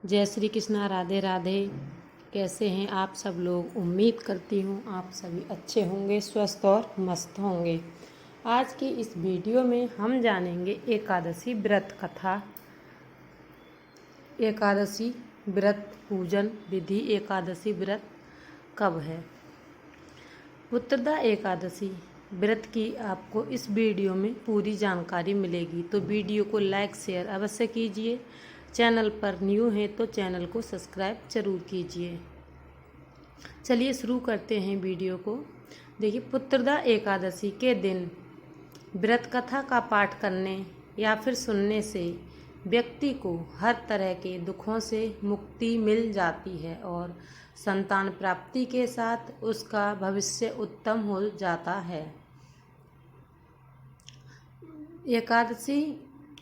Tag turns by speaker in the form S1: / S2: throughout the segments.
S1: जय श्री कृष्णा। राधे राधे। कैसे हैं आप सब लोग? उम्मीद करती हूँ आप सभी अच्छे होंगे, स्वस्थ और मस्त होंगे। आज की इस वीडियो में हम जानेंगे एकादशी व्रत कथा, एकादशी व्रत पूजन विधि, एकादशी व्रत कब है। पुत्रदा एकादशी व्रत की आपको इस वीडियो में पूरी जानकारी मिलेगी, तो वीडियो को लाइक शेयर अवश्य कीजिए। चैनल पर न्यू हैं तो चैनल को सब्सक्राइब जरूर कीजिए। चलिए शुरू करते हैं वीडियो को। देखिए, पुत्रदा एकादशी के दिन व्रत कथा का पाठ करने या फिर सुनने से व्यक्ति को हर तरह के दुखों से मुक्ति मिल जाती है और संतान प्राप्ति के साथ उसका भविष्य उत्तम हो जाता है। एकादशी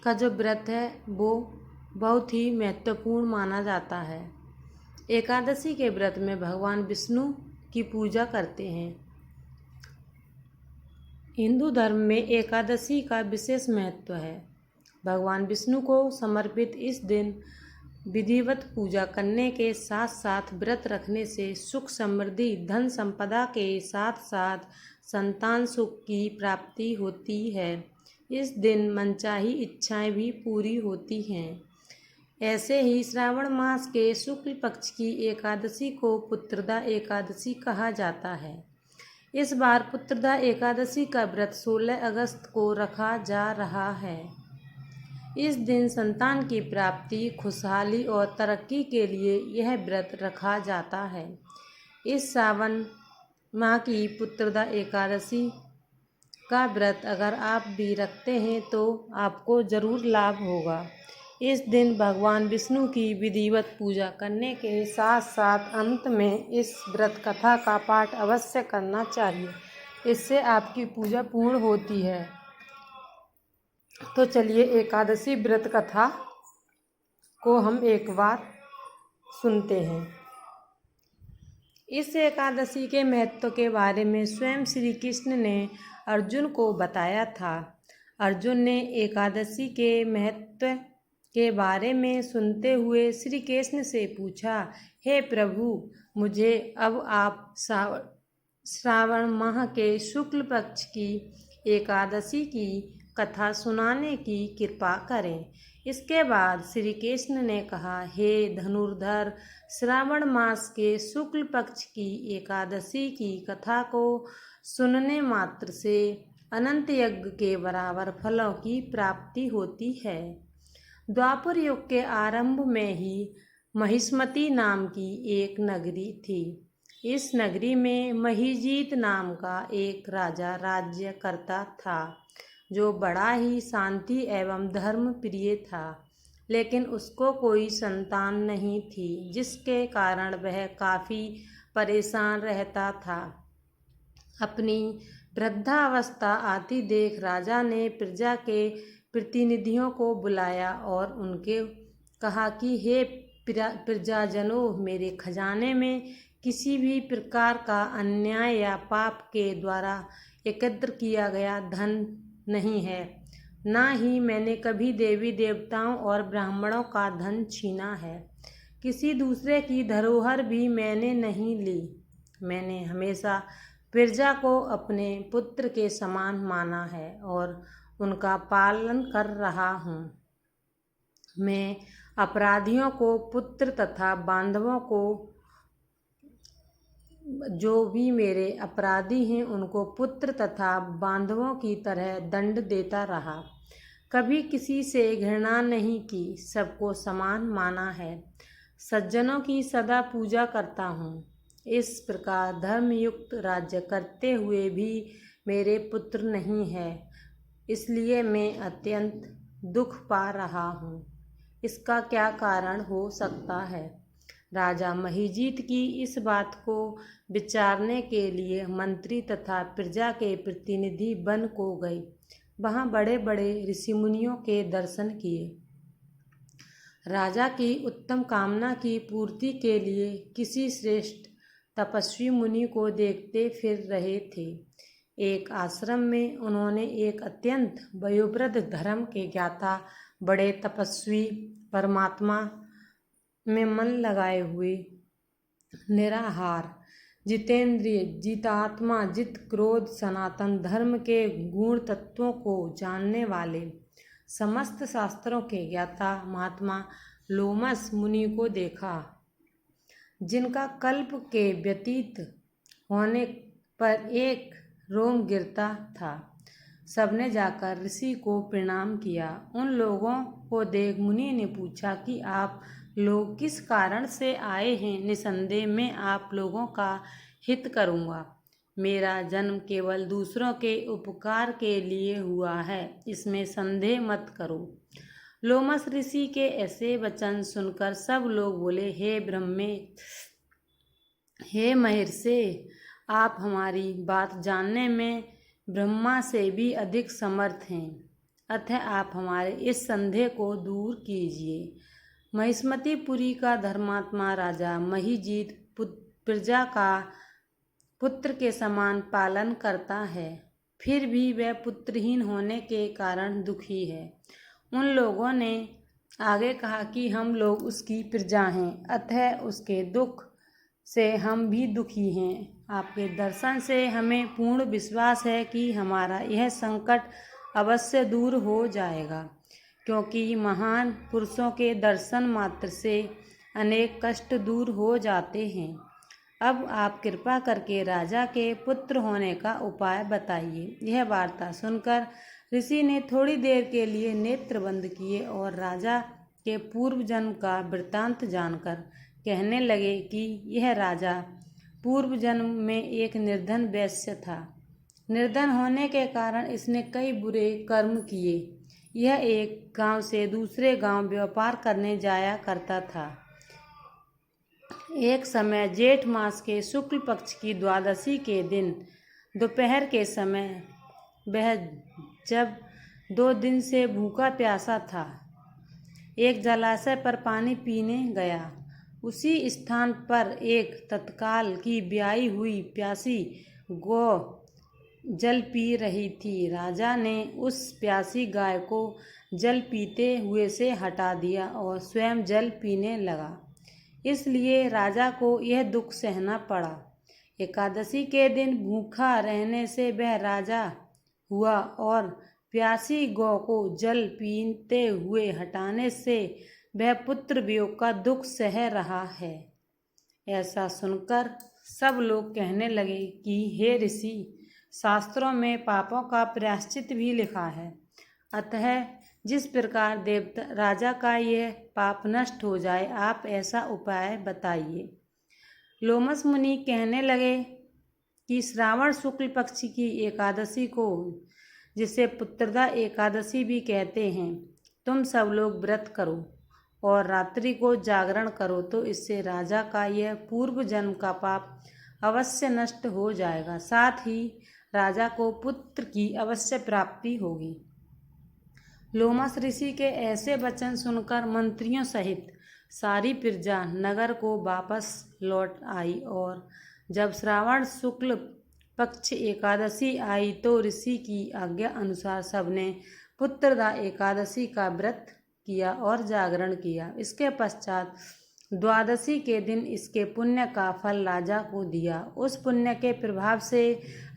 S1: का जो व्रत है वो बहुत ही महत्वपूर्ण माना जाता है। एकादशी के व्रत में भगवान विष्णु की पूजा करते हैं। हिंदू धर्म में एकादशी का विशेष महत्व है। भगवान विष्णु को समर्पित इस दिन विधिवत पूजा करने के साथ साथ व्रत रखने से सुख समृद्धि, धन संपदा के साथ साथ संतान सुख की प्राप्ति होती है। इस दिन मनचाही इच्छाएं भी पूरी होती हैं। ऐसे ही श्रावण मास के शुक्ल पक्ष की एकादशी को पुत्रदा एकादशी कहा जाता है। इस बार पुत्रदा एकादशी का व्रत 16 अगस्त को रखा जा रहा है। इस दिन संतान की प्राप्ति, खुशहाली और तरक्की के लिए यह व्रत रखा जाता है। इस सावन माह की पुत्रदा एकादशी का व्रत अगर आप भी रखते हैं तो आपको जरूर लाभ होगा। इस दिन भगवान विष्णु की विधिवत पूजा करने के साथ साथ अंत में इस व्रत कथा का पाठ अवश्य करना चाहिए। इससे आपकी पूजा पूर्ण होती है। तो चलिए एकादशी व्रत कथा को हम एक बार सुनते हैं। इस एकादशी के महत्व के बारे में स्वयं श्री कृष्ण ने अर्जुन को बताया था। अर्जुन ने एकादशी के महत्व के बारे में सुनते हुए श्री कृष्ण से पूछा, हे प्रभु, मुझे अब आप श्रावण माह के शुक्ल पक्ष की एकादशी की कथा सुनाने की कृपा करें। इसके बाद श्री कृष्ण ने कहा, हे धनुर्धर, श्रावण मास के शुक्ल पक्ष की एकादशी की कथा को सुनने मात्र से अनंत यज्ञ के बराबर फलों की प्राप्ति होती है। द्वापर युग के आरंभ में ही महिष्मती नाम की एक नगरी थी। इस नगरी में महीजीत नाम का एक राजा राज्य करता था, जो बड़ा ही शांति एवं धर्म प्रिय था। लेकिन उसको कोई संतान नहीं थी, जिसके कारण वह काफ़ी परेशान रहता था। अपनी वृद्धावस्था आती देख राजा ने प्रजा के प्रतिनिधियों को बुलाया और उनके कहा कि हे प्रजाजनों, मेरे खजाने में किसी भी प्रकार का अन्याय या पाप के द्वारा एकत्र किया गया धन नहीं है। ना ही मैंने कभी देवी देवताओं और ब्राह्मणों का धन छीना है। किसी दूसरे की धरोहर भी मैंने नहीं ली। मैंने हमेशा प्रजा को अपने पुत्र के समान माना है और उनका पालन कर रहा हूँ। मैं अपराधियों को पुत्र तथा बांधवों को, जो भी मेरे अपराधी हैं, उनको पुत्र तथा बांधवों की तरह दंड देता रहा। कभी किसी से घृणा नहीं की, सबको समान माना है। सज्जनों की सदा पूजा करता हूँ। इस प्रकार धर्मयुक्त राज्य करते हुए भी मेरे पुत्र नहीं है, इसलिए मैं अत्यंत दुख पा रहा हूँ। इसका क्या कारण हो सकता है? राजा महीजीत की इस बात को विचारने के लिए मंत्री तथा प्रजा के प्रतिनिधि वन को गए। वहाँ बड़े बड़े ऋषि मुनियों के दर्शन किए। राजा की उत्तम कामना की पूर्ति के लिए किसी श्रेष्ठ तपस्वी मुनि को देखते फिर रहे थे। एक आश्रम में उन्होंने एक अत्यंत वयोवृद्ध धर्म के ज्ञाता, बड़े तपस्वी, परमात्मा में मन लगाए हुए, निराहार, जितेंद्रिय, जितात्मा, जित क्रोध, सनातन धर्म के गुण तत्वों को जानने वाले, समस्त शास्त्रों के ज्ञाता महात्मा लोमस मुनि को देखा, जिनका कल्प के व्यतीत होने पर एक रोम गिरता था। सबने जाकर ऋषि को प्रणाम किया। उन लोगों को देख मुनि ने पूछा कि आप लोग किस कारण से आए हैं। निसंदेह मैं आप लोगों का हित करूँगा। मेरा जन्म केवल दूसरों के उपकार के लिए हुआ है, इसमें संदेह मत करो। लोमस ऋषि के ऐसे वचन सुनकर सब लोग बोले, हे ब्रह्मे, हे महर्षि, आप हमारी बात जानने में ब्रह्मा से भी अधिक समर्थ हैं, अतः आप हमारे इस संदेह को दूर कीजिए। महिष्मतीपुरी का धर्मात्मा राजा महिजीत प्रजा का पुत्र के समान पालन करता है, फिर भी वह पुत्रहीन होने के कारण दुखी है। उन लोगों ने आगे कहा कि हम लोग उसकी प्रजा हैं, अतः उसके दुख से हम भी दुखी हैं। आपके दर्शन से हमें पूर्ण विश्वास है कि हमारा यह संकट अवश्य दूर हो जाएगा, क्योंकि महान पुरुषों के दर्शन मात्र से अनेक कष्ट दूर हो जाते हैं। अब आप कृपा करके राजा के पुत्र होने का उपाय बताइए। यह वार्ता सुनकर ऋषि ने थोड़ी देर के लिए नेत्र बंद किए और राजा के पूर्व जन्म का वृत्तांत जानकर कहने लगे कि यह राजा पूर्व जन्म में एक निर्धन वैश्य था। निर्धन होने के कारण इसने कई बुरे कर्म किए। यह एक गांव से दूसरे गांव व्यापार करने जाया करता था। एक समय जेठ मास के शुक्ल पक्ष की द्वादशी के दिन दोपहर के समय वह जब 2 दिन से भूखा प्यासा था, एक जलाशय पर पानी पीने गया। उसी स्थान पर एक तत्काल की ब्याई हुई प्यासी गौ जल पी रही थी। राजा ने उस प्यासी गाय को जल पीते हुए से हटा दिया और स्वयं जल पीने लगा। इसलिए राजा को यह दुख सहना पड़ा। एकादशी के दिन भूखा रहने से वह राजा हुआ और प्यासी गौ को जल पीते हुए हटाने से वह पुत्र वियोग का दुख सह रहा है। ऐसा सुनकर सब लोग कहने लगे कि हे ऋषि, शास्त्रों में पापों का प्रायश्चित भी लिखा है, अतः जिस प्रकार देवता राजा का यह पाप नष्ट हो जाए, आप ऐसा उपाय बताइए। लोमस मुनि कहने लगे कि श्रावण शुक्ल पक्ष की एकादशी को, जिसे पुत्रदा एकादशी भी कहते हैं, तुम सब लोग व्रत करो और रात्रि को जागरण करो, तो इससे राजा का यह पूर्व जन्म का पाप अवश्य नष्ट हो जाएगा। साथ ही राजा को पुत्र की अवश्य प्राप्ति होगी। लोमस ऋषि के ऐसे वचन सुनकर मंत्रियों सहित सारी प्रजा नगर को वापस लौट आई और जब श्रावण शुक्ल पक्ष एकादशी आई तो ऋषि की आज्ञा अनुसार सबने पुत्रदा एकादशी का व्रत किया और जागरण किया। इसके पश्चात द्वादशी के दिन इसके पुण्य का फल राजा को दिया। उस पुण्य के प्रभाव से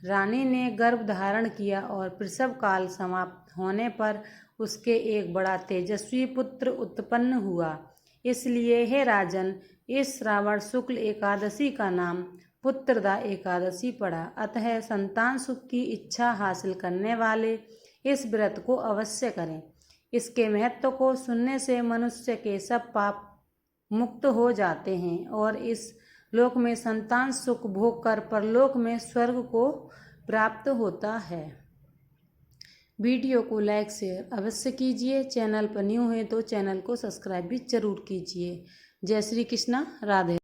S1: रानी ने गर्भ धारण किया और प्रसव काल समाप्त होने पर उसके एक बड़ा तेजस्वी पुत्र उत्पन्न हुआ। इसलिए हे राजन, इस श्रावण शुक्ल एकादशी का नाम पुत्रदा एकादशी पड़ा। अतः संतान सुख की इच्छा हासिल करने वाले इस व्रत को अवश्य करें। इसके महत्व को सुनने से मनुष्य के सब पाप मुक्त हो जाते हैं और इस लोक में संतान सुख भोग कर परलोक में स्वर्ग को प्राप्त होता है। वीडियो को लाइक शेयर अवश्य कीजिए। चैनल पर न्यू है तो चैनल को सब्सक्राइब भी जरूर कीजिए। जय श्री कृष्णा। राधे।